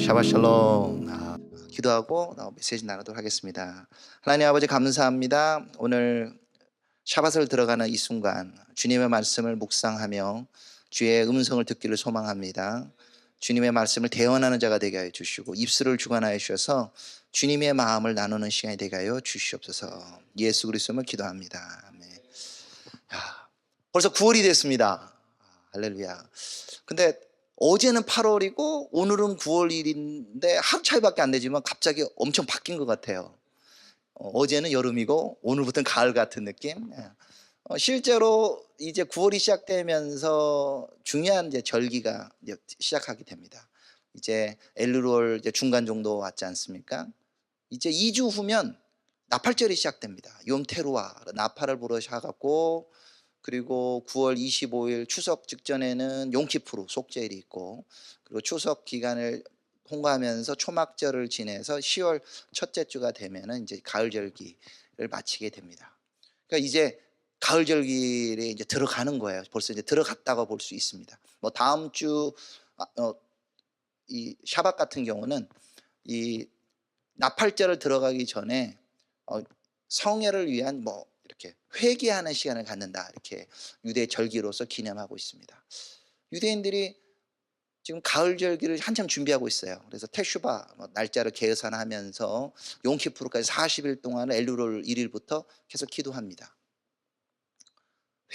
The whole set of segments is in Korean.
샤바샬롬. 기도하고 메시지 나누도록 하겠습니다. 하나님 아버지 감사합니다. 오늘 샤밧을 들어가는 이 순간 주님의 말씀을 묵상하며 주의 음성을 듣기를 소망합니다. 주님의 말씀을 대언하는 자가 되게 하여 주시고 입술을 주관하여 주셔서 주님의 마음을 나누는 시간이 되게 하여 주시옵소서. 예수 그리스도를 기도합니다. 아멘. 벌써 9월이 됐습니다. 할렐루야. 근데 어제는 8월이고 오늘은 9월 1일인데 하루 차이밖에 안 되지만 갑자기 엄청 바뀐 것 같아요. 어제는 여름이고 오늘부터는 가을 같은 느낌. 실제로 이제 9월이 시작되면서 중요한 이제 절기가 이제 시작하게 됩니다. 이제 엘루월 이제 중간 정도 왔지 않습니까? 이제 2주 후면 나팔절이 시작됩니다. 욤테루아 나팔을 불어 시작하고, 그리고 9월 25일 추석 직전에는 용키푸르 속죄일이 있고, 그리고 추석 기간을 통과하면서 초막절을 지내서 10월 첫째 주가 되면은 이제 가을절기를 마치게 됩니다. 그러니까 이제 가을절기에 이제 들어가는 거예요. 벌써 이제 들어갔다고 볼 수 있습니다. 뭐 다음 주 이 샤밧 같은 경우는 이 나팔절을 들어가기 전에 성회를 위한 뭐 이렇게 회개하는 시간을 갖는다, 이렇게 유대 절기로서 기념하고 있습니다. 유대인들이 지금 가을절기를 한참 준비하고 있어요. 그래서 테슈바 날짜를 계산하면서 용키푸르까지 40일 동안 엘루월 1일부터 계속 기도합니다.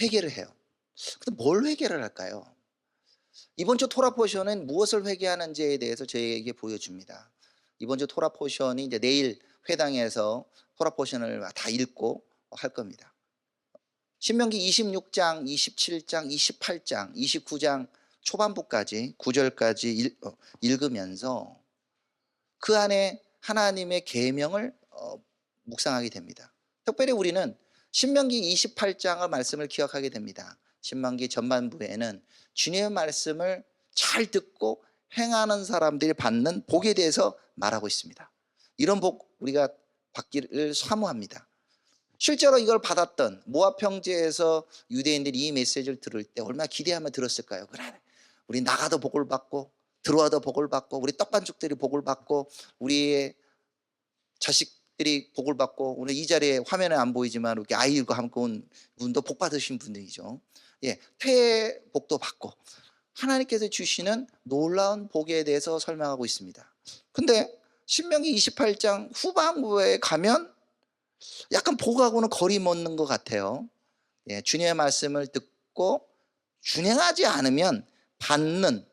회개를 해요. 근데 뭘 회개를 할까요? 이번 주 토라 포션은 무엇을 회개하는지에 대해서 저에게 보여줍니다. 이번 주 토라 포션이 이제 내일 회당에서 토라 포션을 다 읽고 할 겁니다. 신명기 26장, 27장, 28장, 29장 초반부까지 9절까지 읽으면서 그 안에 하나님의 계명을 묵상하게 됩니다. 특별히 우리는 신명기 28장의 말씀을 기억하게 됩니다. 신명기 전반부에는 주님의 말씀을 잘 듣고 행하는 사람들이 받는 복에 대해서 말하고 있습니다. 이런 복 우리가 받기를 사모합니다. 실제로 이걸 받았던 모압 평지에서 유대인들이 이 메시지를 들을 때 얼마나 기대하며 들었을까요? 그래, 우리 나가도 복을 받고 들어와도 복을 받고 우리 떡반죽들이 복을 받고 우리의 자식들이 복을 받고, 오늘 이 자리에 화면에 안 보이지만 이렇게 아이들과 함께 온 분도 복 받으신 분들이죠. 태의 복도 받고 하나님께서 주시는 놀라운 복에 대해서 설명하고 있습니다. 근데 신명기 28장 후반부에 가면 약간 복하고는 거리 먼는 것 같아요. 주님의 말씀을 듣고 준행하지 않으면 받는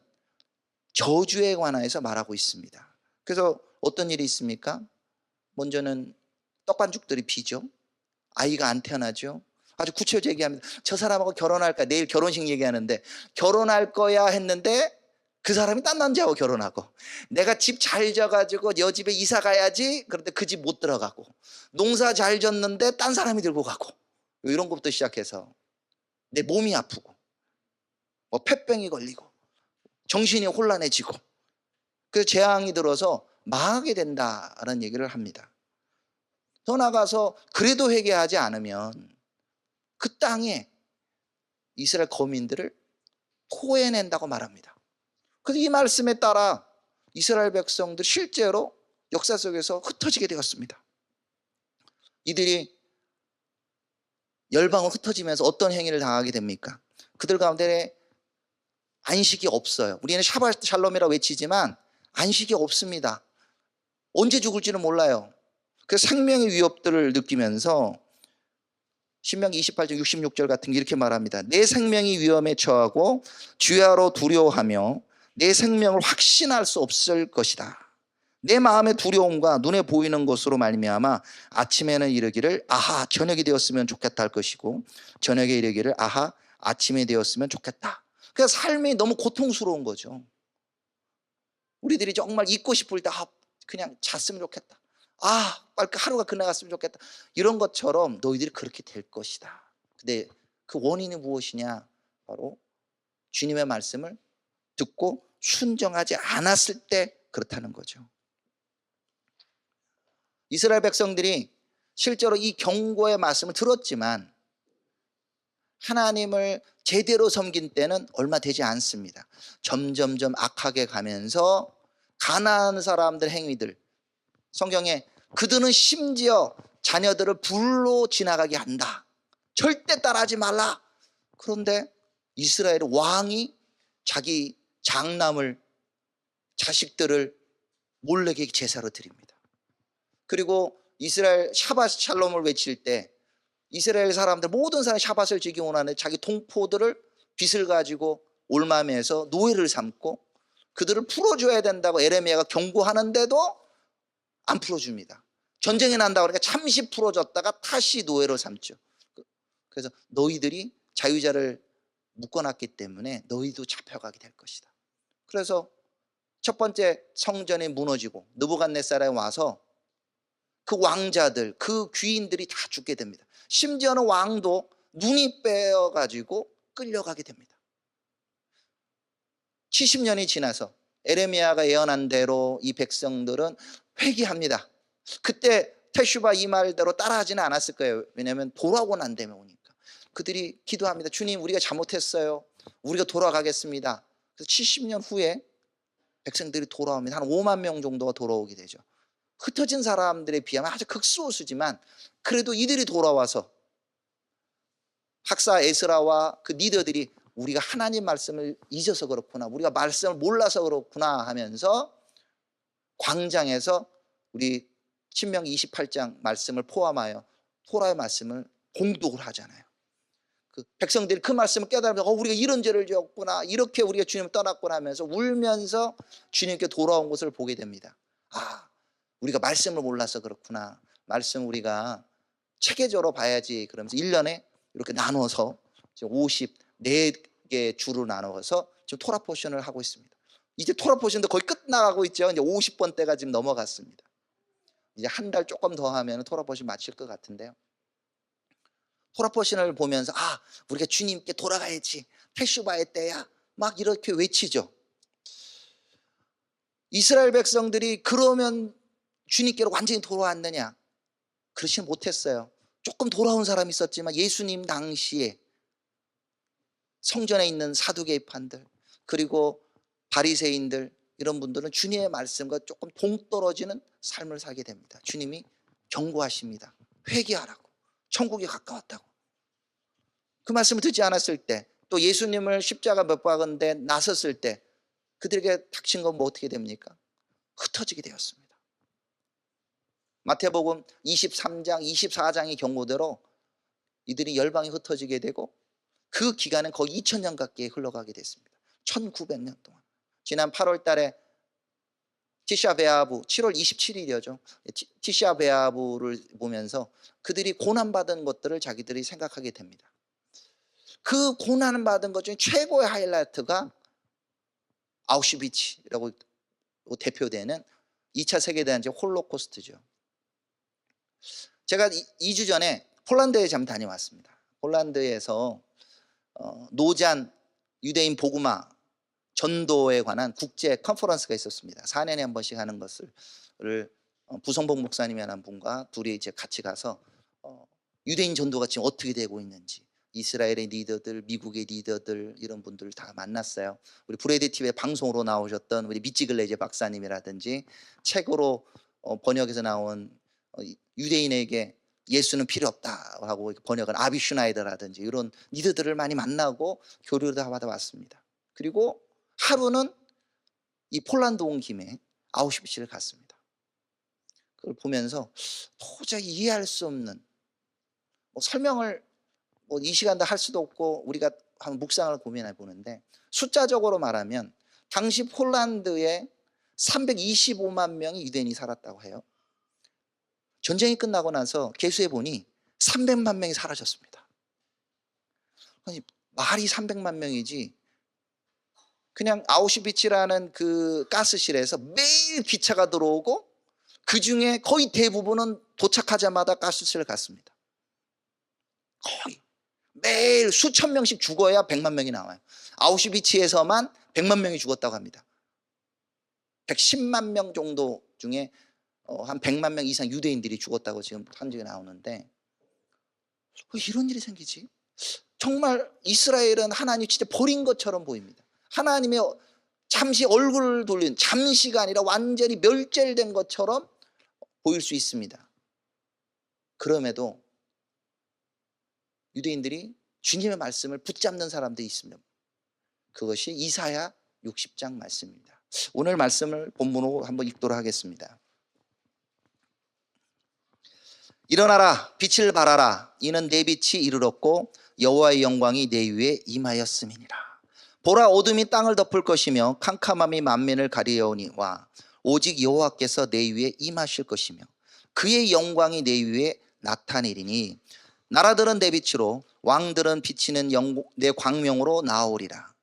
저주에 관하여서 말하고 있습니다. 그래서 어떤 일이 있습니까? 먼저는 떡반죽들이 비죠. 아이가 안 태어나죠. 아주 구체적으로 얘기합니다. 저 사람하고 결혼할까? 내일 결혼식 얘기하는데 결혼할 거야 했는데 그 사람이 딴 남자하고 결혼하고, 내가 집 잘 져가지고 여 집에 이사 가야지, 그런데 그 집 못 들어가고, 농사 잘 졌는데 딴 사람이 들고 가고, 이런 것부터 시작해서 내 몸이 아프고 뭐 폐병이 걸리고 정신이 혼란해지고, 그래서 재앙이 들어서 망하게 된다라는 얘기를 합니다. 더 나가서 그래도 회개하지 않으면 그 땅에 이스라엘 거민들을 토해낸다고 말합니다. 그래서 이 말씀에 따라 이스라엘 백성들 실제로 역사 속에서 흩어지게 되었습니다. 이들이 열방으로 흩어지면서 어떤 행위를 당하게 됩니까? 그들 가운데 안식이 없어요. 우리는 샤밧 샬롬이라고 외치지만 안식이 없습니다. 언제 죽을지는 몰라요. 그래서 생명의 위협들을 느끼면서 신명기 28장 66절 같은 게 이렇게 말합니다. 내 생명이 위험에 처하고 주야로 두려워하며 내 생명을 확신할 수 없을 것이다. 내 마음의 두려움과 눈에 보이는 것으로 말미암아 아침에는 이르기를 아하 저녁이 되었으면 좋겠다 할 것이고, 저녁에 이르기를 아하 아침이 되었으면 좋겠다. 그래서 삶이 너무 고통스러운 거죠. 우리들이 정말 잊고 싶을 때 그냥 잤으면 좋겠다, 빨리 하루가 끝나갔으면 좋겠다, 이런 것처럼 너희들이 그렇게 될 것이다. 근데 그 원인이 무엇이냐? 바로 주님의 말씀을 듣고 순종하지 않았을 때 그렇다는 거죠. 이스라엘 백성들이 실제로 이 경고의 말씀을 들었지만 하나님을 제대로 섬긴 때는 얼마 되지 않습니다. 점점점 악하게 가면서 가난한 사람들 행위들, 성경에 그들은 심지어 자녀들을 불로 지나가게 한다. 절대 따라하지 말라. 그런데 이스라엘 왕이 자기 장남을, 자식들을 몰래게 제사로 드립니다. 그리고 이스라엘 샤밧 샬롬을 외칠 때 이스라엘 사람들, 모든 사람이 샤밧을 지키기 원하는 자기 동포들을 빚을 가지고 올마매서 노예를 삼고 그들을 풀어줘야 된다고 에레미야가 경고하는데도 안 풀어줍니다. 전쟁이 난다고 그러니까 잠시 풀어줬다가 다시 노예로 삼죠. 그래서 너희들이 자유자를 묶어놨기 때문에 너희도 잡혀가게 될 것이다. 그래서 첫 번째 성전이 무너지고 느부갓네살에 와서 그 왕자들, 그 귀인들이 다 죽게 됩니다. 심지어는 왕도 눈이 빼어가지고 끌려가게 됩니다. 70년이 지나서 에레미야가 예언한 대로 이 백성들은 회개합니다. 그때 테슈바 이 말대로 따라하지는 않았을 거예요. 왜냐하면 돌아오고 난 다음에 오니까. 그들이 기도합니다. 주님, 우리가 잘못했어요. 우리가 돌아가겠습니다. 그래서 70년 후에 백성들이 돌아옵니다. 한 5만 명 정도가 돌아오게 되죠. 흩어진 사람들에 비하면 아주 극소수지만 그래도 이들이 돌아와서 학사 에스라와 그 리더들이 우리가 하나님 말씀을 잊어서 그렇구나, 우리가 말씀을 몰라서 그렇구나 하면서 광장에서 우리 신명기 28장 말씀을 포함하여 토라의 말씀을 공독을 하잖아요. 그 백성들이 그 말씀을 깨달으면서 우리가 이런 죄를 지었구나, 이렇게 우리가 주님을 떠났구나 하면서 울면서 주님께 돌아온 것을 보게 됩니다. 아, 우리가 말씀을 몰라서 그렇구나, 말씀 우리가 체계적으로 봐야지. 그러면서 1년에 이렇게 나눠서 지금 54개 주로 나눠서 지금 토라 포션을 하고 있습니다. 이제 토라 포션도 거의 끝나가고 있죠. 이제 50번대가 지금 넘어갔습니다. 이제 한 달 조금 더 하면 토라 포션 마칠 것 같은데요. 토라 포션을 보면서 우리가 주님께 돌아가야지, 테슈바의 때야, 막 이렇게 외치죠. 이스라엘 백성들이 그러면 주님께로 완전히 돌아왔느냐? 그렇지 못했어요. 조금 돌아온 사람이 있었지만 예수님 당시에 성전에 있는 사두개파들 그리고 바리새인들, 이런 분들은 주님의 말씀과 조금 동떨어지는 삶을 살게 됩니다. 주님이 경고하십니다. 회개하라고, 천국이 가까웠다고. 그 말씀을 듣지 않았을 때, 또 예수님을 십자가 못 박은데 나섰을 때 그들에게 닥친 건 뭐 어떻게 됩니까? 흩어지게 되었습니다. 마태복음 23장 24장의 경고대로 이들이 열방에 흩어지게 되고 그 기간은 거의 2000년 가까이 흘러가게 됐습니다. 1900년 동안. 지난 8월 달에 티샤베아부, 7월 27일이었죠. 티샤베아부를 보면서 그들이 고난받은 것들을 자기들이 생각하게 됩니다. 그 고난받은 것 중에 최고의 하이라이트가 아우슈비츠라고 대표되는 2차 세계대전의 홀로코스트죠. 제가 2주 전에 폴란드에 잠 다녀왔습니다. 폴란드에서 노잔 유대인 복음화 전도에 관한 국제 컨퍼런스가 있었습니다. 4년에 한 번씩 하는 것을 부성복 목사님이라는 분과 둘이 이제 같이 가서 유대인 전도가 지금 어떻게 되고 있는지, 이스라엘의 리더들, 미국의 리더들, 이런 분들을 다 만났어요. 우리 브레이드 TV에 방송으로 나오셨던 우리 미찌글레제 박사님이라든지, 책으로 번역해서 나온 유대인에게 예수는 필요 없다 하고 번역한 아비 슈나이더라든지 이런 리더들을 많이 만나고 교류를 다 받아왔습니다. 그리고 하루는 이 폴란드 온 김에 아우슈비츠를 갔습니다. 그걸 보면서 도저히 이해할 수 없는, 설명을 이 시간도 할 수도 없고 우리가 한번 묵상을 고민해 보는데, 숫자적으로 말하면 당시 폴란드에 325만 명이 유대인이 살았다고 해요. 전쟁이 끝나고 나서 계수해 보니 300만 명이 사라졌습니다. 아니, 말이 300만 명이지, 그냥 아우슈비츠라는 그 가스실에서 매일 기차가 들어오고 그 중에 거의 대부분은 도착하자마자 가스실을 갔습니다. 거의 매일 수천 명씩 죽어야 100만 명이 나와요. 아우슈비츠에서만 100만 명이 죽었다고 합니다. 110만 명 정도 중에 한 100만 명 이상 유대인들이 죽었다고 지금 판정이 나오는데, 왜 이런 일이 생기지? 정말 이스라엘은 하나님 진짜 버린 것처럼 보입니다. 하나님의 잠시 얼굴을 돌린, 잠시가 아니라 완전히 멸절된 것처럼 보일 수 있습니다. 그럼에도 유대인들이 주님의 말씀을 붙잡는 사람들이 있습니다. 그것이 이사야 60장 말씀입니다. 오늘 말씀을 본문으로 한번 읽도록 하겠습니다. 일어나라, 빛을 발하라. 이는 내 빛이 이르렀고 여호와의 영광이 내 위에 임하였음이니라. 보라, 어둠이 땅을 덮을 것이며 캄캄함이 만민을 가리려오니와 오직 여호와께서 내 위에 임하실 것이며 그의 영광이 내 위에 나타내리니 나라들은 내 빛으로 왕들은 비치는 내 광명으로 나아오리라.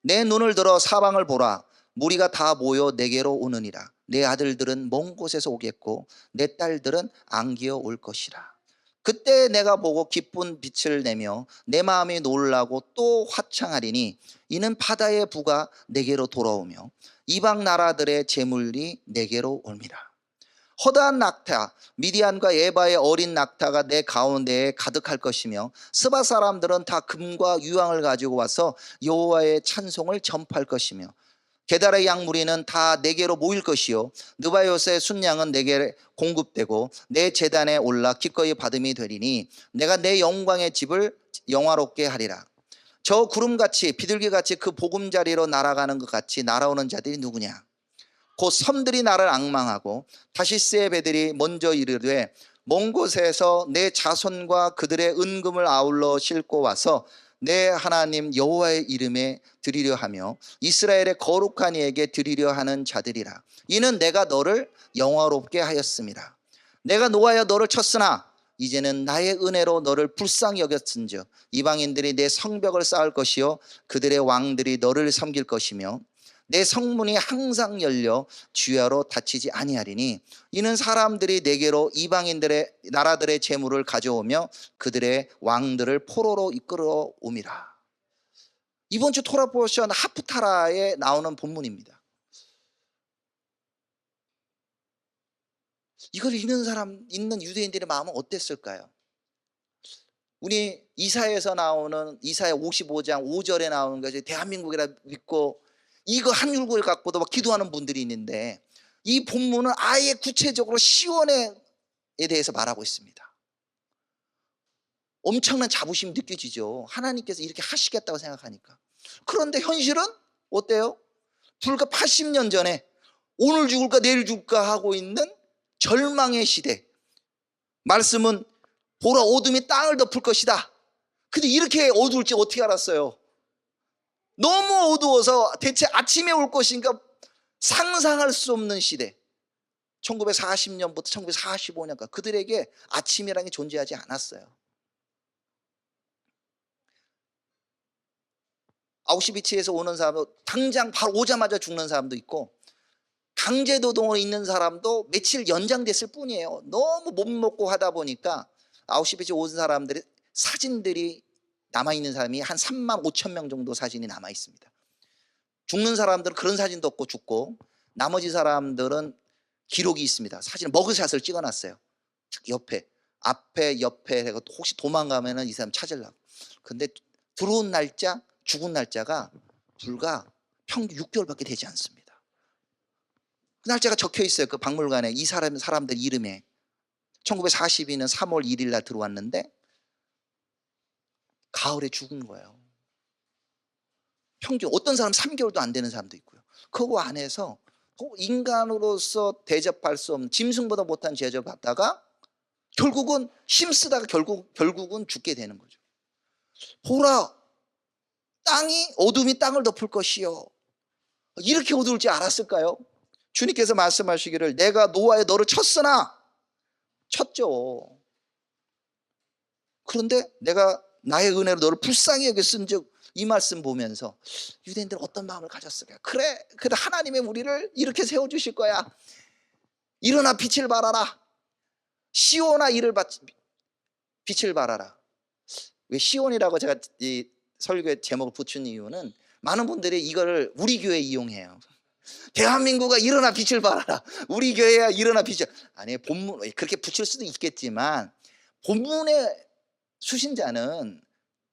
내 눈을 들어 사방을 보라. 무리가 다 모여 내게로 오느니라. 내 아들들은 먼 곳에서 오겠고 내 딸들은 안기어 올 것이라. 그때 내가 보고 기쁜 빛을 내며 내 마음이 놀라고 또 화창하리니 이는 바다의 부가 내게로 돌아오며 이방 나라들의 재물이 내게로 옵니다. 허다한 낙타, 미디안과 에바의 어린 낙타가 내 가운데에 가득할 것이며 스바 사람들은 다 금과 유황을 가지고 와서 여호와의 찬송을 전파할 것이며 게달의 양 무리는 다 내게로 모일 것이요 느바요스의 순양은 내게 공급되고 내 제단에 올라 기꺼이 받음이 되리니 내가 내 영광의 집을 영화롭게 하리라. 저 구름같이 비둘기같이 그 보금자리로 날아가는 것 같이 날아오는 자들이 누구냐? 곧 섬들이 나를 앙망하고 다시스의 배들이 먼저 이르되 먼 곳에서 내 자손과 그들의 은금을 아울러 싣고 와서 내 하나님 여호와의 이름에 드리려 하며 이스라엘의 거룩한 이에게 드리려 하는 자들이라. 이는 내가 너를 영화롭게 하였습니다. 내가 노하여 너를 쳤으나 이제는 나의 은혜로 너를 불쌍히 여겼은즉 이방인들이 내 성벽을 쌓을 것이요 그들의 왕들이 너를 섬길 것이며 내 성문이 항상 열려 주야로 닫히지 아니하리니 이는 사람들이 내게로 이방인들의 나라들의 재물을 가져오며 그들의 왕들을 포로로 이끌어 옴이라. 이번 주 토라 포션 하프타라에 나오는 본문입니다. 이걸 읽는 유대인들의 마음은 어땠을까요? 우리 이사야에서 나오는 이사야 55장 5절에 나오는 것이 대한민국이라 믿고 이거 한 줄을 갖고도 막 기도하는 분들이 있는데 이 본문은 아예 구체적으로 시온에 대해서 말하고 있습니다. 엄청난 자부심이 느껴지죠. 하나님께서 이렇게 하시겠다고 생각하니까. 그런데 현실은 어때요? 불과 80년 전에 오늘 죽을까 내일 죽을까 하고 있는 절망의 시대. 말씀은 보라, 어둠이 땅을 덮을 것이다. 근데 이렇게 어두울지 어떻게 알았어요? 너무 어두워서 대체 아침에 올 것인가 상상할 수 없는 시대. 1940년부터 1945년까지 그들에게 아침이라는 게 존재하지 않았어요. 아우슈비츠에서 오는 사람도 당장 바로 오자마자 죽는 사람도 있고 강제노동으로 있는 사람도 며칠 연장됐을 뿐이에요. 너무 못 먹고 하다 보니까 아우슈비츠 온 사람들의 사진들이 남아있는 사람이 한 3만 5천 명 정도 사진이 남아있습니다. 죽는 사람들은 그런 사진도 없고 죽고 나머지 사람들은 기록이 있습니다. 사진 머그샷을 찍어놨어요. 옆에 앞에 옆에 혹시 도망가면 이 사람 찾으려고. 근데 들어온 날짜 죽은 날짜가 불과 평균 6개월밖에 되지 않습니다. 그 날짜가 적혀 있어요. 그 박물관에 이 사람들 이름에 1942년 3월 1일 날 들어왔는데 가을에 죽은 거예요. 평균 어떤 사람 3개월도 안 되는 사람도 있고요. 그거 안에서 인간으로서 대접할 수 없는 짐승보다 못한 제접을 받다가 결국은 힘쓰다가 결국은 죽게 되는 거죠. 보라, 어둠이 땅을 덮을 것이요. 이렇게 어두울지 알았을까요? 주님께서 말씀하시기를 내가 노하여 너를 쳤으나 쳤죠. 그런데 내가 나의 은혜로 너를 불쌍히 여겼은즉 이 말씀 보면서 유대인들은 어떤 마음을 가졌을까요? 그래 하나님의 우리를 이렇게 세워주실 거야. 일어나 빛을 발하라. 시온아 빛을 발하라. 왜 시온이라고 제가 이 설교의 제목을 붙인 이유는 많은 분들이 이거를 우리 교회에 이용해요. 대한민국아 일어나 빛을 발하라. 우리 교회야 일어나 빛을. 아니 본문 그렇게 붙일 수도 있겠지만 본문의 수신자는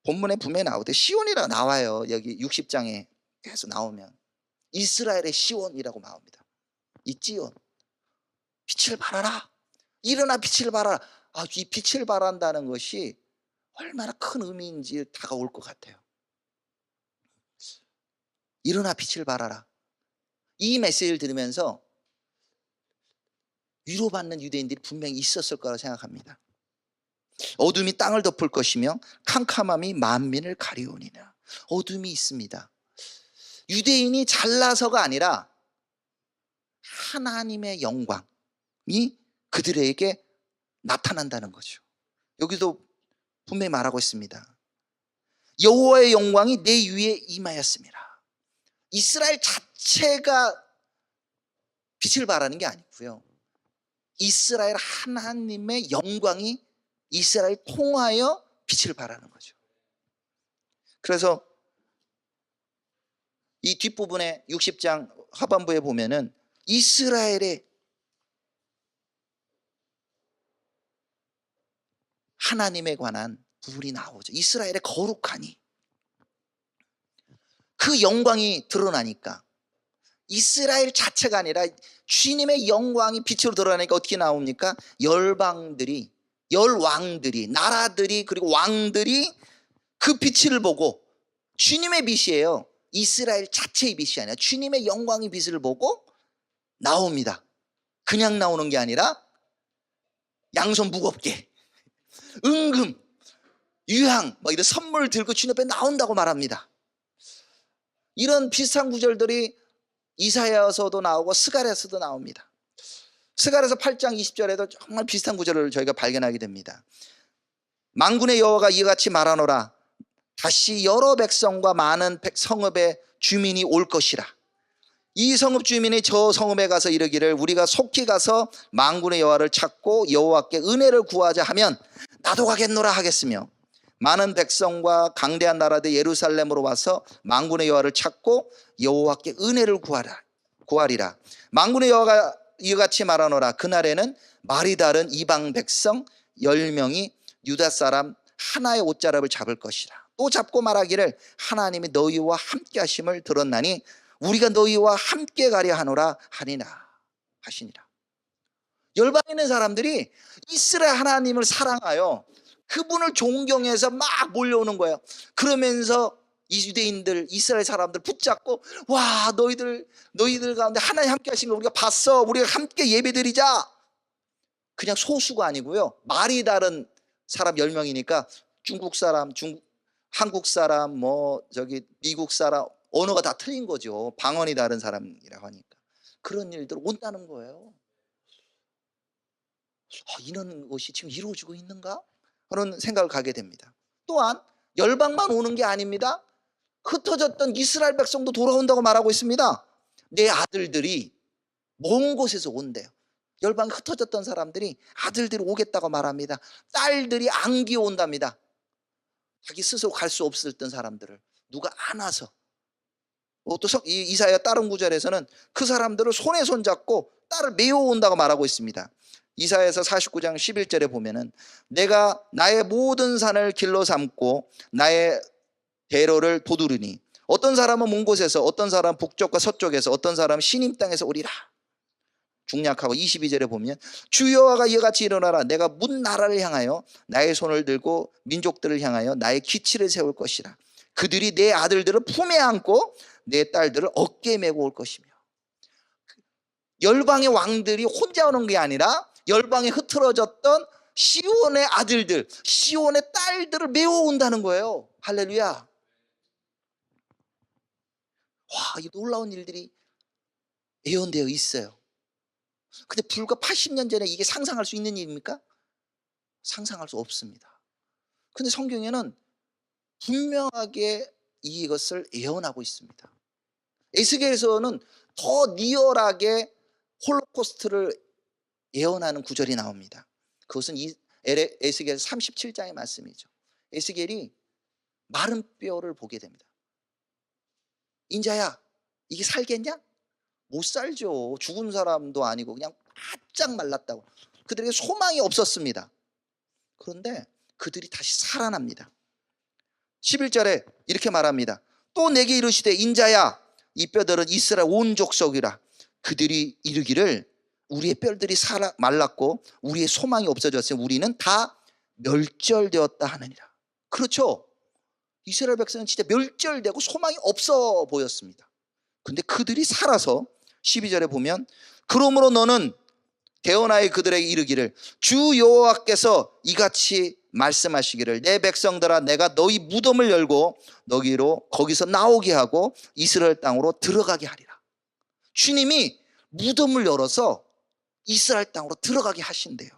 본문에 분명히 나오되 시온이라 나와요. 여기 60장에 계속 나오면 이스라엘의 시온이라고 나옵니다. 이 찌온, 빛을 발하라. 일어나 빛을 발하라. 이 빛을 발한다는 것이 얼마나 큰 의미인지 다가올 것 같아요. 일어나 빛을 발하라. 이 메시지를 들으면서 위로받는 유대인들이 분명히 있었을 거라고 생각합니다. 어둠이 땅을 덮을 것이며 캄캄함이 만민을 가리우니라. 어둠이 있습니다. 유대인이 잘나서가 아니라 하나님의 영광이 그들에게 나타난다는 거죠. 여기도 분명히 말하고 있습니다. 여호와의 영광이 내 위에 임하였습니다. 이스라엘 자체가 빛을 발하는 게 아니고요, 이스라엘 하나님의 영광이 이스라엘 통하여 빛을 발하는 거죠. 그래서 이 뒷부분에 60장 하반부에 보면은 이스라엘의 하나님에 관한 부분이 나오죠. 이스라엘의 거룩하니, 그 영광이 드러나니까 이스라엘 자체가 아니라 주님의 영광이 빛으로 드러나니까 어떻게 나옵니까? 열방들이, 열왕들이, 나라들이, 그리고 왕들이 그 빛을 보고, 주님의 빛이에요. 이스라엘 자체의 빛이 아니라 주님의 영광의 빛을 보고 나옵니다. 그냥 나오는 게 아니라 양손 무겁게 은금, 유향 이런 선물 들고 주님 앞에 나온다고 말합니다. 이런 비슷한 구절들이 이사야서도 나오고 스가랴서도 나옵니다. 스가랴서 8장 20절에도 정말 비슷한 구절을 저희가 발견하게 됩니다. 만군의 여호와가 이와 같이 말하노라. 다시 여러 백성과 많은 성읍의 주민이 올 것이라. 이 성읍 주민이 저 성읍에 가서 이르기를 우리가 속히 가서 만군의 여호와를 찾고 여호와께 은혜를 구하자 하면 나도 가겠노라 하겠으며, 많은 백성과 강대한 나라들 예루살렘으로 와서 만군의 여호와를 찾고 여호와께 은혜를 구하리라. 만군의 여호와가 이같이 말하노라. 그날에는 말이 다른 이방 백성 10명이 유다 사람 하나의 옷자락을 잡을 것이라. 또 잡고 말하기를 하나님이 너희와 함께 하심을 들었나니 우리가 너희와 함께 가려 하노라 하시니라. 열방에 있는 사람들이 이스라엘 하나님을 사랑하여 그분을 존경해서 막 몰려오는 거예요. 그러면서 이 유대인들, 이스라엘 사람들 붙잡고, 와, 너희들 가운데 하나님 함께 하신 걸 우리가 봤어. 우리가 함께 예배드리자. 그냥 소수가 아니고요, 말이 다른 사람 10명이니까 중국 사람, 한국 사람, 미국 사람, 언어가 다 틀린 거죠. 방언이 다른 사람이라고 하니까. 그런 일들 온다는 거예요. 이런 것이 지금 이루어지고 있는가? 그런 생각을 가게 됩니다. 또한 열방만 오는 게 아닙니다. 흩어졌던 이스라엘 백성도 돌아온다고 말하고 있습니다. 내 아들들이 먼 곳에서 온대요. 열방에 흩어졌던 사람들이 아들들이 오겠다고 말합니다. 딸들이 안기어 온답니다. 자기 스스로 갈 수 없었던 사람들을 누가 안아서, 또 이사야 다른 구절에서는 그 사람들을 손에 손잡고 딸을 메어온다고 말하고 있습니다. 이사야서 49장 11절에 보면은 내가 나의 모든 산을 길로 삼고 나의 대로를 도두르니 어떤 사람은 먼 곳에서, 어떤 사람은 북쪽과 서쪽에서, 어떤 사람은 시님 땅에서 오리라. 중약하고 22절에 보면 주 여호와가 이와 같이 일어나라. 내가 문 나라를 향하여 나의 손을 들고 민족들을 향하여 나의 기치를 세울 것이라. 그들이 내 아들들을 품에 안고 내 딸들을 어깨에 메고 올 것이며. 열방의 왕들이 혼자 오는 게 아니라 열방에 흐트러졌던 시온의 아들들, 시온의 딸들을 메워온다는 거예요. 할렐루야. 와, 이 놀라운 일들이 예언되어 있어요. 근데 불과 80년 전에 이게 상상할 수 있는 일입니까? 상상할 수 없습니다. 근데 성경에는 분명하게 이것을 예언하고 있습니다. 에스겔에서는 더 리얼하게 홀로코스트를 예언하는 구절이 나옵니다. 그것은 에스겔 37장의 말씀이죠. 에스겔이 마른 뼈를 보게 됩니다. 인자야, 이게 살겠냐? 못 살죠. 죽은 사람도 아니고 그냥 바짝 말랐다고. 그들에게 소망이 없었습니다. 그런데 그들이 다시 살아납니다. 11절에 이렇게 말합니다. 또 내게 이르시되 인자야, 이 뼈들은 이스라엘 온 족속이라. 그들이 이르기를 우리의 뼈들이 말랐고 우리의 소망이 없어졌으니 우리는 다 멸절되었다 하느니라. 그렇죠. 이스라엘 백성은 진짜 멸절되고 소망이 없어 보였습니다. 근데 그들이 살아서 12절에 보면 그러므로 너는 대언하여 그들에게 이르기를 주 여호와께서 이같이 말씀하시기를 내 백성들아 내가 너희 무덤을 열고 너희로 거기서 나오게 하고 이스라엘 땅으로 들어가게 하리라. 주님이 무덤을 열어서 이스라엘 땅으로 들어가게 하신대요.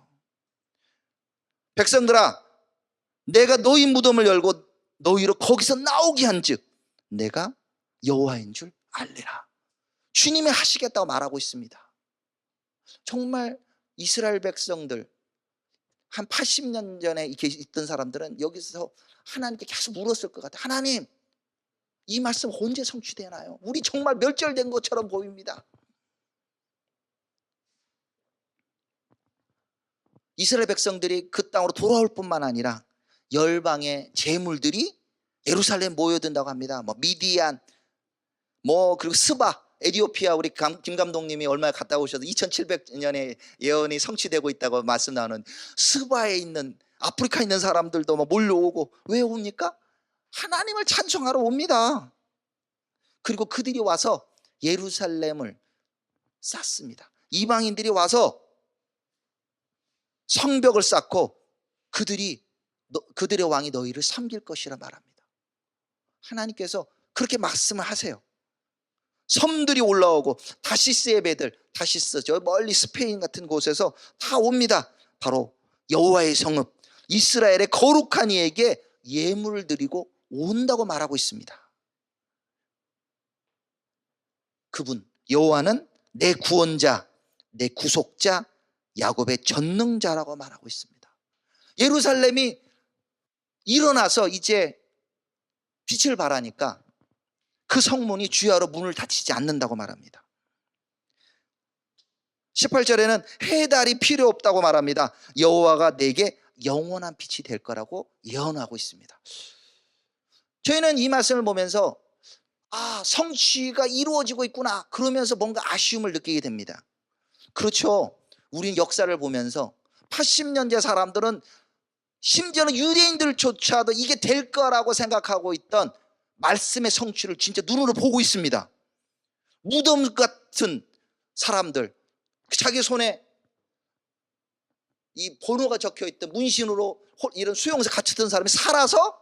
백성들아 내가 너희 무덤을 열고 너희로 거기서 나오게 한즉 내가 여호와인 줄 알리라. 주님이 하시겠다고 말하고 있습니다. 정말 이스라엘 백성들 한 80년 전에 이렇게 있던 사람들은 여기서 하나님께 계속 물었을 것 같아요. 하나님 이 말씀 언제 성취되나요? 우리 정말 멸절된 것처럼 보입니다. 이스라엘 백성들이 그 땅으로 돌아올 뿐만 아니라 열방의 재물들이 예루살렘 모여든다고 합니다. 뭐 미디안, 뭐 그리고 스바, 에티오피아 우리 김 감독님이 얼마 갔다 오셔서 2700년에 예언이 성취되고 있다고 말씀 나누는 스바에 있는 아프리카에 있는 사람들도 뭐 몰려오고 왜 옵니까? 하나님을 찬송하러 옵니다. 그리고 그들이 와서 예루살렘을 쌓습니다. 이방인들이 와서 성벽을 쌓고 그들의 왕이 너희를 섬길 것이라 말합니다. 하나님께서 그렇게 말씀을 하세요. 섬들이 올라오고 다시스의 배들, 다시스 저 멀리 스페인 같은 곳에서 다 옵니다. 바로 여호와의 성읍 이스라엘의 거룩한 이에게 예물을 드리고 온다고 말하고 있습니다. 그분 여호와는 내 구원자, 내 구속자, 야곱의 전능자라고 말하고 있습니다. 예루살렘이 일어나서 이제 빛을 발하니까 그 성문이 주야로 문을 닫히지 않는다고 말합니다. 18절에는 해달이 필요 없다고 말합니다. 여호와가 내게 영원한 빛이 될 거라고 예언하고 있습니다. 저희는 이 말씀을 보면서 성취가 이루어지고 있구나 그러면서 뭔가 아쉬움을 느끼게 됩니다. 그렇죠. 우리는 역사를 보면서 80년대 사람들은 심지어는 유대인들조차도 이게 될 거라고 생각하고 있던 말씀의 성취를 진짜 눈으로 보고 있습니다. 무덤 같은 사람들 자기 손에 이 번호가 적혀있던 문신으로 이런 수용소에 갇혔던 사람이 살아서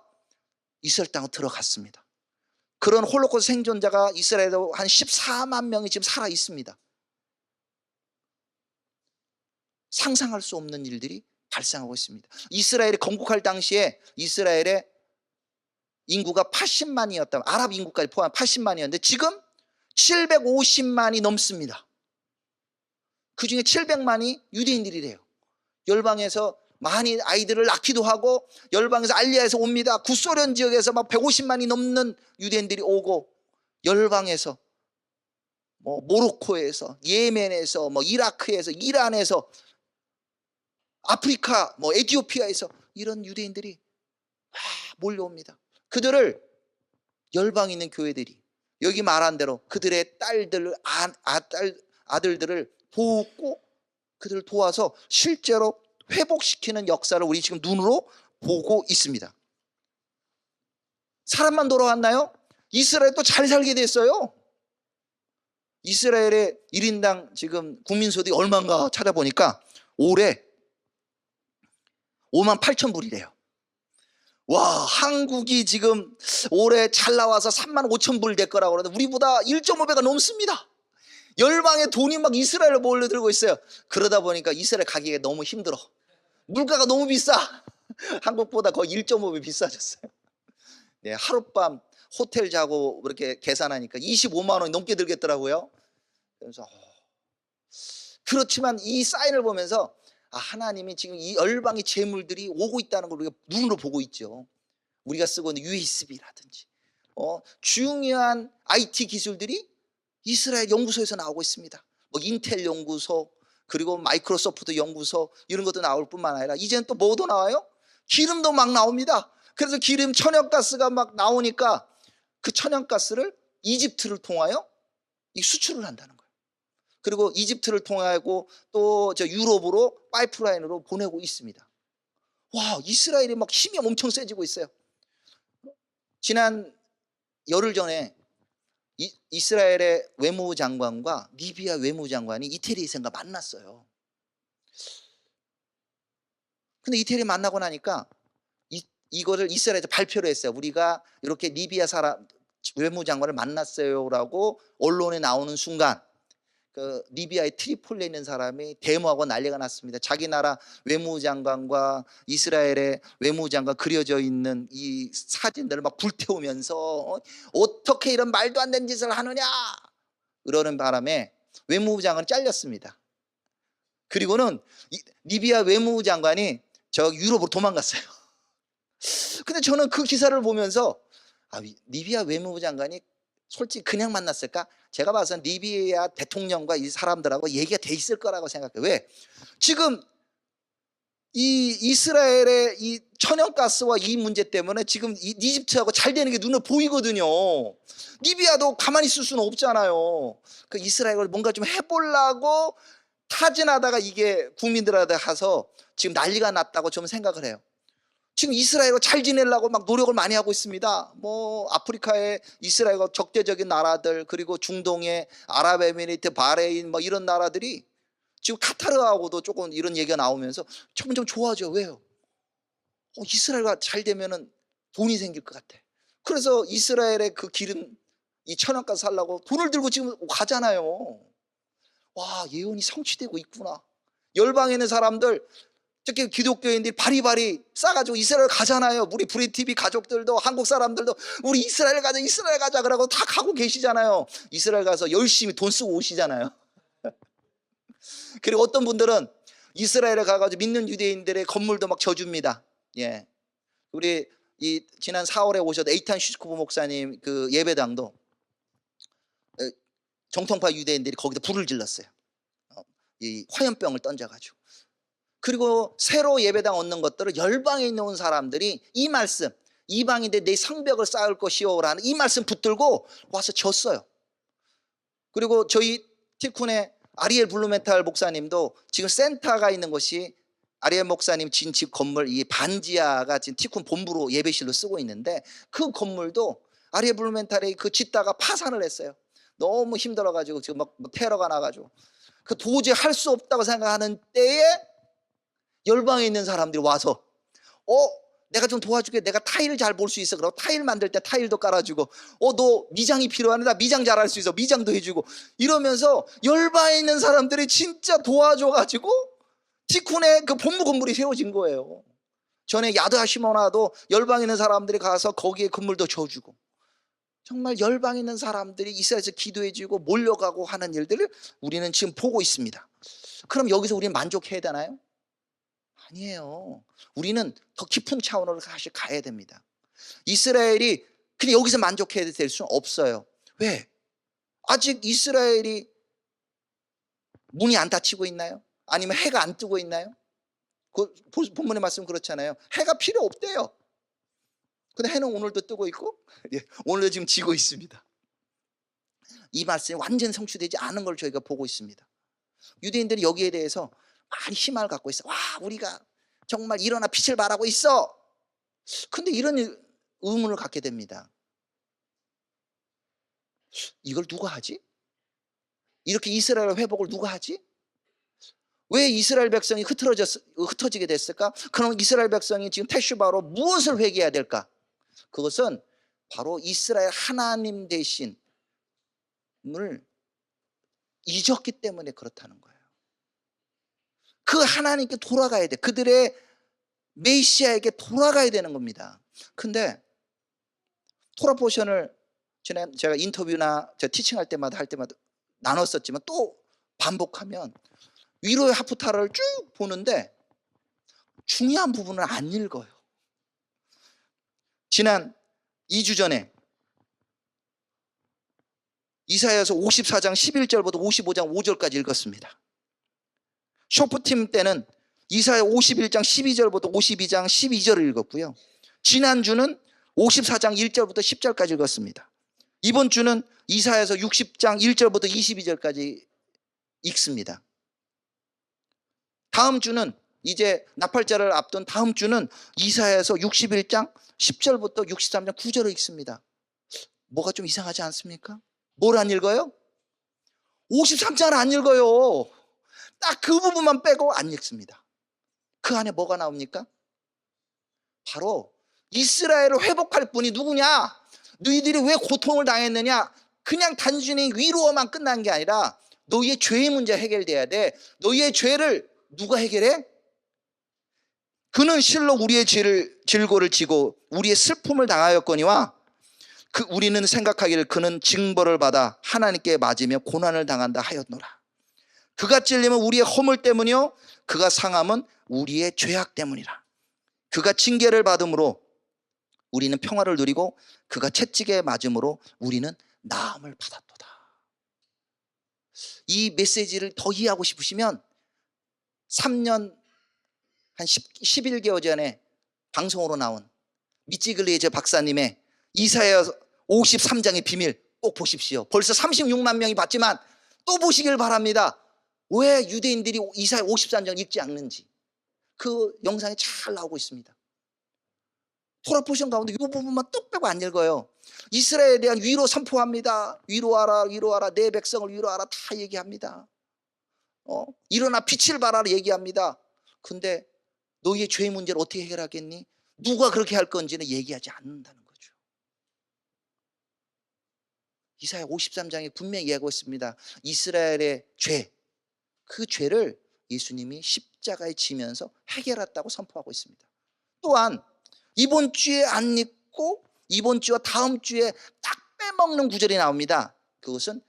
이스라엘 땅으로 들어갔습니다. 그런 홀로코스트 생존자가 이스라엘에 한 14만 명이 지금 살아 있습니다. 상상할 수 없는 일들이 발생하고 있습니다. 이스라엘이 건국할 당시에 이스라엘의 인구가 80만이었다. 아랍 인구까지 포함 80만이었는데 지금 750만이 넘습니다. 그중에 700만이 유대인들이래요. 열방에서 많이 아이들을 낳기도 하고 열방에서 알리아에서 옵니다. 구소련 지역에서 막 150만이 넘는 유대인들이 오고 열방에서 뭐 모로코에서 예멘에서 뭐 이라크에서 이란에서 아프리카 뭐 에티오피아에서 이런 유대인들이 몰려옵니다. 그들을 열방에 있는 교회들이 여기 말한 대로 그들의 아들들을 돕고 그들을 도와서 실제로 회복시키는 역사를 우리 지금 눈으로 보고 있습니다. 사람만 돌아왔나요? 이스라엘도 잘 살게 됐어요. 이스라엘의 1인당 지금 국민소득이 얼마인가 찾아보니까 올해 5만 8천 불이래요. 와, 한국이 지금 올해 잘 나와서 3만 5천 불 될 거라고 그러는데 우리보다 1.5배가 넘습니다. 열방에 돈이 막 이스라엘로 몰려들고 있어요. 그러다 보니까 이스라엘 가기가 너무 힘들어. 물가가 너무 비싸. 한국보다 거의 1.5배 비싸졌어요. 네, 하룻밤 호텔 자고 그렇게 계산하니까 25만 원이 넘게 들겠더라고요. 그래서 그렇지만 이 사인을 보면서 하나님이 지금 이 열방의 재물들이 오고 있다는 걸 우리가 눈으로 보고 있죠. 우리가 쓰고 있는 USB라든지 중요한 IT 기술들이 이스라엘 연구소에서 나오고 있습니다. 뭐 인텔 연구소 그리고 마이크로소프트 연구소 이런 것도 나올 뿐만 아니라 이제는 또 뭐도 나와요? 기름도 막 나옵니다. 그래서 기름 천연가스가 막 나오니까 그 천연가스를 이집트를 통하여 이 수출을 한다는 거예요. 그리고 이집트를 통하고 또 저 유럽으로 파이프라인으로 보내고 있습니다. 와, 이스라엘이 막 힘이 엄청 세지고 있어요. 지난 열흘 전에 이스라엘의 외무부 장관과 리비아 외무부 장관이 이태리에서 만났어요. 근데 이태리 만나고 나니까 이거를 이스라엘에서 발표를 했어요. 우리가 이렇게 리비아 사람 외무부 장관을 만났어요라고 언론에 나오는 순간 그 리비아의 트리폴리에 있는 사람이 데모하고 난리가 났습니다. 자기 나라 외무부 장관과 이스라엘의 외무부 장관 그려져 있는 이 사진들을 막 불태우면서 어떻게 이런 말도 안 되는 짓을 하느냐 그러는 바람에 외무부 장관이 잘렸습니다. 그리고는 리비아 외무부 장관이 저 유럽으로 도망갔어요. 근데 저는 그 기사를 보면서 리비아 외무부 장관이 솔직히 그냥 만났을까? 제가 봐서는 리비아 대통령과 이 사람들하고 얘기가 돼 있을 거라고 생각해요. 왜? 지금 이 이스라엘의 이 천연가스와 이 문제 때문에 지금 이집트하고 잘 되는 게 눈에 보이거든요. 리비아도 가만히 있을 수는 없잖아요. 그 이스라엘을 뭔가 좀 해보려고 타진하다가 이게 국민들한테 가서 지금 난리가 났다고 좀 생각을 해요. 지금 이스라엘과 잘 지내려고 막 노력을 많이 하고 있습니다. 뭐 아프리카의 이스라엘과 적대적인 나라들, 그리고 중동의 아랍에미리트, 바레인 뭐 이런 나라들이 지금 카타르하고도 조금 이런 얘기가 나오면서 점점 좋아져. 왜요? 이스라엘과 잘 되면은 돈이 생길 것 같아. 그래서 이스라엘의 그 기름, 이 천연가스 살려고 돈을 들고 지금 가잖아요. 와, 예언이 성취되고 있구나. 열방에 있는 사람들, 특히 기독교인들이 바리바리 싸가지고 이스라엘 가잖아요. 우리 브리티비 가족들도 한국 사람들도 우리 이스라엘 가자 그러고 다 가고 계시잖아요. 이스라엘 가서 열심히 돈 쓰고 오시잖아요. 그리고 어떤 분들은 이스라엘에 가가지고 믿는 유대인들의 건물도 막 져줍니다. 예, 우리 이 지난 4월에 오셨던 에이탄 슈스코브 목사님 그 예배당도 정통파 유대인들이 거기다 불을 질렀어요. 이 화염병을 던져가지고. 그리고 새로 예배당 얻는 것들을 열방에 있는 사람들이 이 말씀, 이방인들 내 성벽을 쌓을 것이오라는 이 말씀 붙들고 와서 졌어요. 그리고 저희 티쿤의 아리엘 블루멘탈 목사님도 지금 센터가 있는 곳이 아리엘 목사님 진 집 건물 이 반지하가 지금 티쿤 본부로 예배실로 쓰고 있는데 그 건물도 아리엘 블루멘탈이 그 짓다가 파산을 했어요. 너무 힘들어가지고 지금 막 테러가 나가지고 그 도저히 할 수 없다고 생각하는 때에 열방에 있는 사람들이 와서 내가 좀 도와줄게. 내가 타일을 잘 볼 수 있어. 그러고 타일 만들 때 타일도 깔아주고 너 미장이 필요하네. 나 미장 잘할 수 있어. 미장도 해주고 이러면서 열방에 있는 사람들이 진짜 도와줘가지고 티쿤의 그 본부 건물이 세워진 거예요. 전에 야드하 시모나도 열방에 있는 사람들이 가서 거기에 건물도 줘주고 정말 열방에 있는 사람들이 이스라엘에서 기도해주고 몰려가고 하는 일들을 우리는 지금 보고 있습니다. 그럼 여기서 우리는 만족해야 되나요? 아니에요. 우리는 더 깊은 차원으로 사실 가야 됩니다. 이스라엘이 그냥 여기서 만족해야 될 수는 없어요. 왜? 아직 이스라엘이 문이 안 닫히고 있나요? 아니면 해가 안 뜨고 있나요? 그 본문의 말씀 그렇잖아요. 해가 필요 없대요. 근데 해는 오늘도 뜨고 있고 오늘도 지금 지고 있습니다. 이 말씀이 완전 성취되지 않은 걸 저희가 보고 있습니다. 유대인들이 여기에 대해서 많이 희망을 갖고 있어. 와, 우리가 정말 일어나 빛을 발하고 있어. 근데 이런 의문을 갖게 됩니다. 이걸 누가 하지? 이렇게 이스라엘 회복을 누가 하지? 왜 이스라엘 백성이 흩어지게 됐을까? 그럼 이스라엘 백성이 지금 테슈바로 무엇을 회개해야 될까? 그것은 바로 이스라엘 하나님 대신을 잊었기 때문에 그렇다는 거예요. 그 하나님께 돌아가야 돼. 그들의 메시아에게 돌아가야 되는 겁니다. 근데 토라 포션을 제가 인터뷰나 제가 티칭할 때마다 나눴었지만 또 반복하면 위로의 하프타를 쭉 보는데 중요한 부분을 안 읽어요. 지난 2주 전에 이사야서 54장 11절부터 55장 5절까지 읽었습니다. 쇼프팀 때는 이사야 51장 12절부터 52장 12절을 읽었고요. 지난주는 54장 1절부터 10절까지 읽었습니다. 이번 주는 이사야서 60장 1절부터 22절까지 읽습니다. 다음 주는 이제 나팔절을 앞둔 다음 주는 이사야서 61장 10절부터 63장 9절을 읽습니다. 뭐가 좀 이상하지 않습니까? 뭘 안 읽어요? 53장을 안 읽어요. 딱 그 부분만 빼고 안 읽습니다. 그 안에 뭐가 나옵니까? 바로 이스라엘을 회복할 분이 누구냐? 너희들이 왜 고통을 당했느냐? 그냥 단순히 위로만 끝난 게 아니라 너희의 죄의 문제 해결돼야 돼. 너희의 죄를 누가 해결해? 그는 실로 우리의 질고를 지고 우리의 슬픔을 당하였거니와 우리는 생각하기를 그는 징벌을 받아 하나님께 맞으며 고난을 당한다 하였노라. 그가 찔림은 우리의 허물 때문이요 그가 상함은 우리의 죄악 때문이라. 그가 징계를 받음으로 우리는 평화를 누리고 그가 채찍에 맞음으로 우리는 나음을 받았도다. 이 메시지를 더 이해하고 싶으시면 3년 한 11개월 전에 방송으로 나온 미치글리에제 박사님의 이사야 53장의 비밀 꼭 보십시오. 벌써 36만 명이 봤지만 또 보시길 바랍니다. 왜 유대인들이 이사야 53장 읽지 않는지 그 영상이 잘 나오고 있습니다. 토라 포션 가운데 이 부분만 뚝 빼고 안 읽어요. 이스라엘에 대한 위로 선포합니다. 위로하라 위로하라 내 백성을 위로하라 다 얘기합니다. 일어나 빛을 발하라 얘기합니다. 근데 너희의 죄의 문제를 어떻게 해결하겠니? 누가 그렇게 할 건지는 얘기하지 않는다는 거죠. 이사야 53장에 분명히 얘기하고 있습니다. 이스라엘의 죄, 그 죄를 예수님이 십자가에 지면서 해결했다고 선포하고 있습니다. 또한 이번 주에 안 읽고 이번 주와 다음 주에 딱 빼먹는 구절이 나옵니다. 그것은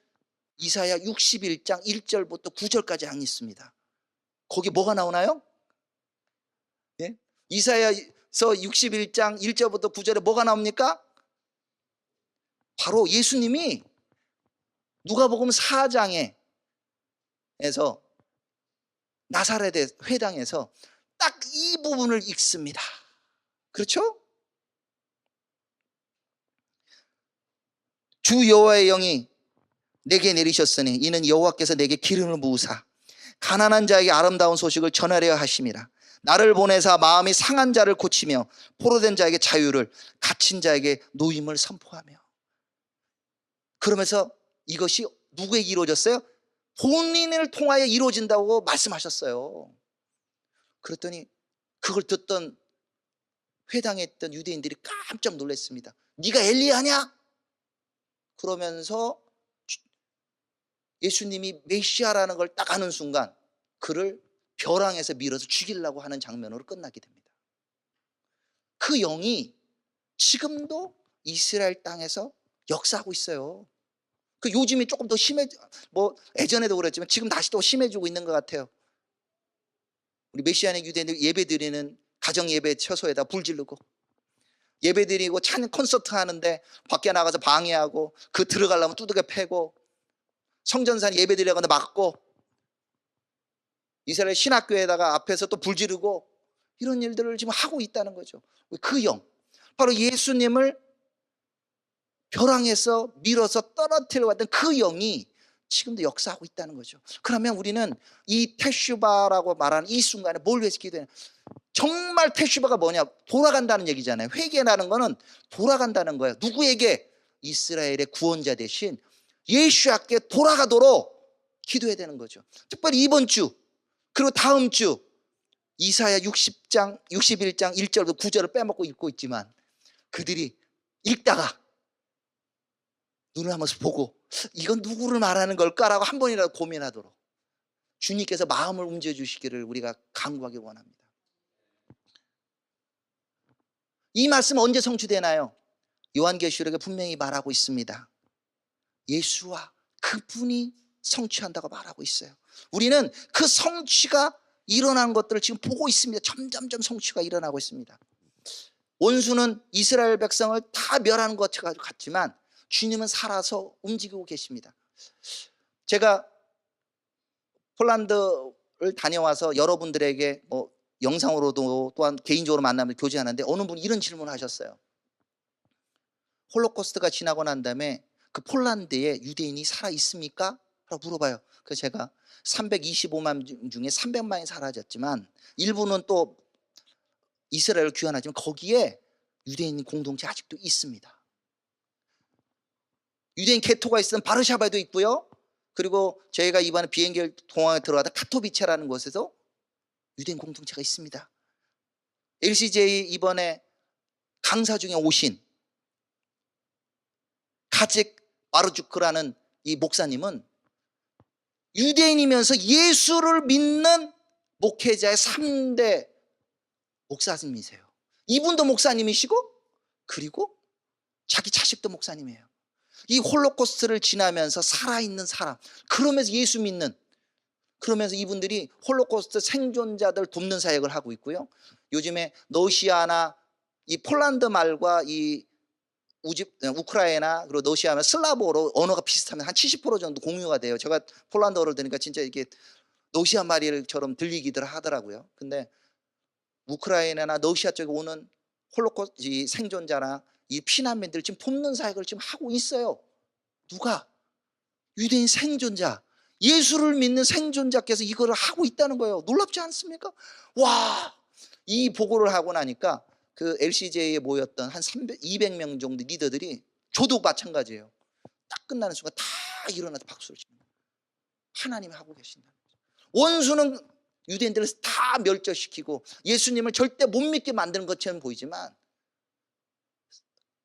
이사야 61장 1절부터 9절까지 안 읽습니다. 거기 뭐가 나오나요? 예? 이사야서 61장 1절부터 9절에 뭐가 나옵니까? 바로 예수님이 누가복음 4장에서 나사렛 회당에서 딱 이 부분을 읽습니다. 그렇죠? 주 여호와의 영이 내게 내리셨으니 이는 여호와께서 내게 기름을 부으사 가난한 자에게 아름다운 소식을 전하려 하심이라. 나를 보내사 마음이 상한 자를 고치며 포로된 자에게 자유를 갇힌 자에게 노임을 선포하며. 그러면서 이것이 누구에게 이루어졌어요? 본인을 통하여 이루어진다고 말씀하셨어요. 그랬더니 그걸 듣던 회당에 있던 유대인들이 깜짝 놀랐습니다. 네가 엘리야냐? 그러면서 예수님이 메시아라는 걸 딱 아는 순간 그를 벼랑에서 밀어서 죽이려고 하는 장면으로 끝나게 됩니다. 그 영이 지금도 이스라엘 땅에서 역사하고 있어요. 그 요즘이 조금 더 예전에도 그랬지만 지금 다시 또 심해지고 있는 것 같아요. 우리 메시아닉 유대인들 예배 드리는 가정 예배 처소에다 불 지르고 예배 드리고 찬 콘서트 하는데 밖에 나가서 방해하고 그 들어가려면 두들겨 패고 성전산 예배 드리려고 막고 이스라엘 신학교에다가 앞에서 또 불 지르고 이런 일들을 지금 하고 있다는 거죠. 그 영, 바로 예수님을 벼랑에서 밀어서 떨어뜨려 왔던 그 영이 지금도 역사하고 있다는 거죠. 그러면 우리는 이 테슈바라고 말하는 이 순간에 뭘 위해서 기도해야 되냐? 정말 테슈바가 뭐냐? 돌아간다는 얘기잖아요. 회개라는 거는 돌아간다는 거예요. 누구에게? 이스라엘의 구원자 대신 예수께 돌아가도록 기도해야 되는 거죠. 특별히 이번 주 그리고 다음 주 이사야 60장 61장 1절부터 9절을 빼먹고 읽고 있지만 그들이 읽다가 눈을 한번 보고 이건 누구를 말하는 걸까라고 한 번이라도 고민하도록 주님께서 마음을 움직여주시기를 우리가 간구하기 원합니다. 이 말씀 언제 성취되나요? 요한계시록에 분명히 말하고 있습니다. 예수와 그분이 성취한다고 말하고 있어요. 우리는 그 성취가 일어난 것들을 지금 보고 있습니다. 점점점 성취가 일어나고 있습니다. 원수는 이스라엘 백성을 다 멸하는 것 같지만 주님은 살아서 움직이고 계십니다. 제가 폴란드를 다녀와서 여러분들에게 영상으로도 또한 개인적으로 만나면 교제하는데 어느 분이 이런 질문을 하셨어요. 홀로코스트가 지나고 난 다음에 그 폴란드에 유대인이 살아 있습니까? 라고 물어봐요. 그래서 제가 325만 중에 300만이 사라졌지만 일부는 또 이스라엘을 귀환하지만 거기에 유대인 공동체 아직도 있습니다. 유대인 개토가 있으면 바르샤바에도 있고요. 그리고 저희가 이번에 비행기 공항에 들어가다 카토비체라는 곳에서 유대인 공동체가 있습니다. LCJ 이번에 강사 중에 오신 카젝 바르주크라는 이 목사님은 유대인이면서 예수를 믿는 목회자의 3대 목사님이세요. 이분도 목사님이시고 그리고 자기 자식도 목사님이에요. 이 홀로코스트를 지나면서 살아있는 사람, 그러면서 예수 믿는, 그러면서 이분들이 홀로코스트 생존자들 돕는 사역을 하고 있고요. 요즘에 러시아나 이 폴란드 말과 이 우크라이나 그리고 러시아면 슬라브어로 언어가 비슷하면 한 70% 정도 공유가 돼요. 제가 폴란드어를 들으니까 진짜 이게 러시아 말처럼 들리기들 하더라고요. 근데 우크라이나나 러시아 쪽에 오는 홀로코스트 생존자나 이 피난민들 지금 돕는 사역을 지금 하고 있어요. 누가? 유대인 생존자, 예수를 믿는 생존자께서 이거를 하고 있다는 거예요. 놀랍지 않습니까? 와, 이 보고를 하고 나니까 그 LCJ에 모였던 한 200명 정도 리더들이 저도 마찬가지예요. 딱 끝나는 순간 다 일어나서 박수를 칩니다. 하나님이 하고 계신다. 원수는 유대인들을 다 멸절시키고 예수님을 절대 못 믿게 만드는 것처럼 보이지만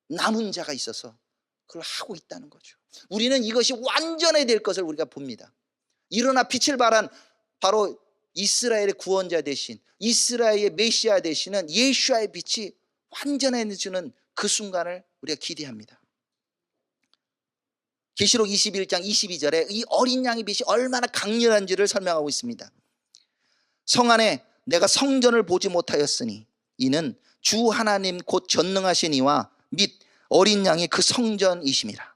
남은 자가 있어서 그걸 하고 있다는 거죠. 우리는 이것이 완전해야 될 것을 우리가 봅니다. 일어나 빛을 발한 바로 이스라엘의 구원자 되신, 이스라엘의 메시아 되시는 예수아의 빛이 완전해지는 그 순간을 우리가 기대합니다. 계시록 21장 22절에 이 어린 양의 빛이 얼마나 강렬한지를 설명하고 있습니다. 성 안에 내가 성전을 보지 못하였으니 이는 주 하나님 곧 전능하신 이와 및 어린 양이 그 성전이심이라.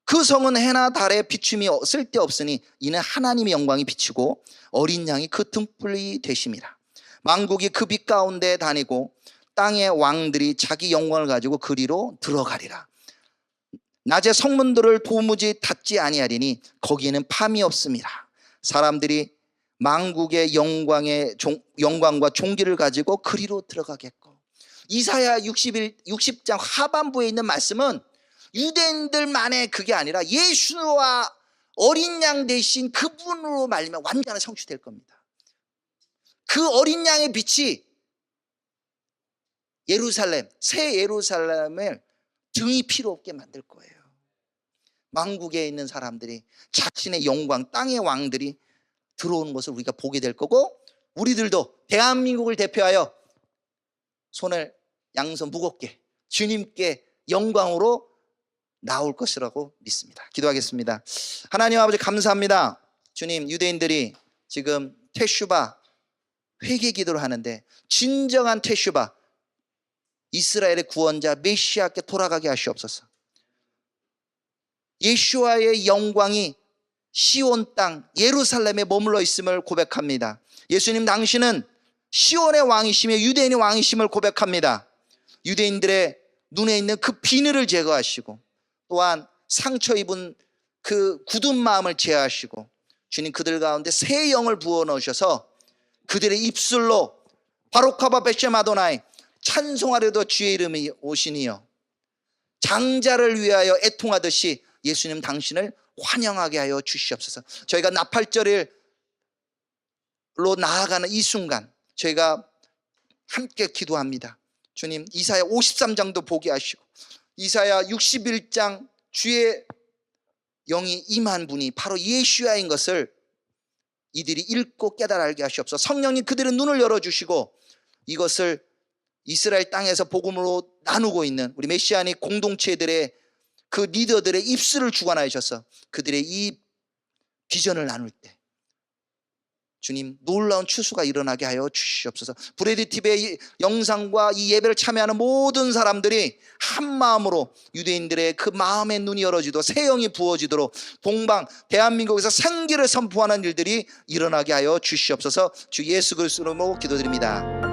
그 성은 해나 달에 비춤이 쓸데없으니 이는 하나님의 영광이 비치고 어린 양이 그 등불이 되심이라. 만국이 그 빛 가운데 다니고 땅의 왕들이 자기 영광을 가지고 그리로 들어가리라. 낮에 성문들을 도무지 닫지 아니하리니 거기에는 밤이 없음이라. 사람들이 만국의 영광과 존귀를 가지고 그리로 들어가겠고. 이사야 60장 하반부에 있는 말씀은 유대인들만의 그게 아니라 예수와 어린 양 대신 그분으로 말미암아 완전히 성취될 겁니다. 그 어린 양의 빛이 예루살렘, 새 예루살렘을 등이 필요 없게 만들 거예요. 만국에 있는 사람들이 자신의 영광, 땅의 왕들이 들어오는 것을 우리가 보게 될 거고, 우리들도 대한민국을 대표하여 손을 양손 무겁게 주님께 영광으로 나올 것이라고 믿습니다. 기도하겠습니다. 하나님 아버지 감사합니다. 주님, 유대인들이 지금 테슈바 회개 기도를 하는데 진정한 테슈바, 이스라엘의 구원자 메시아께 돌아가게 하시옵소서. 예수와의 영광이 시온 땅 예루살렘에 머물러 있음을 고백합니다. 예수님 당신은 시온의 왕이시며 유대인의 왕이심을 고백합니다. 유대인들의 눈에 있는 그 비늘을 제거하시고 또한 상처 입은 그 굳은 마음을 제하시고 주님 그들 가운데 새 영을 부어 넣으셔서 그들의 입술로 바로카바 베셈 아도나이 찬송하려도 주의 이름이 오시니요 장자를 위하여 애통하듯이 예수님 당신을 환영하게 하여 주시옵소서. 저희가 나팔절로 나아가는 이 순간 저희가 함께 기도합니다. 주님, 이사야 53장도 보게 하시고 이사야 61장 주의 영이 임한 분이 바로 예수야인 것을 이들이 읽고 깨달아 알게 하시옵소서. 성령님 그들의 눈을 열어주시고 이것을 이스라엘 땅에서 복음으로 나누고 있는 우리 메시아닉 공동체들의 그 리더들의 입술을 주관하여 주셔서 그들의 이 비전을 나눌 때 주님 놀라운 추수가 일어나게 하여 주시옵소서. 브레드TV의 영상과 이 예배를 참여하는 모든 사람들이 한 마음으로 유대인들의 그 마음의 눈이 열어지도록 새 영이 부어지도록 동방 대한민국에서 생기를 선포하는 일들이 일어나게 하여 주시옵소서. 주 예수 그리스도로 기도드립니다.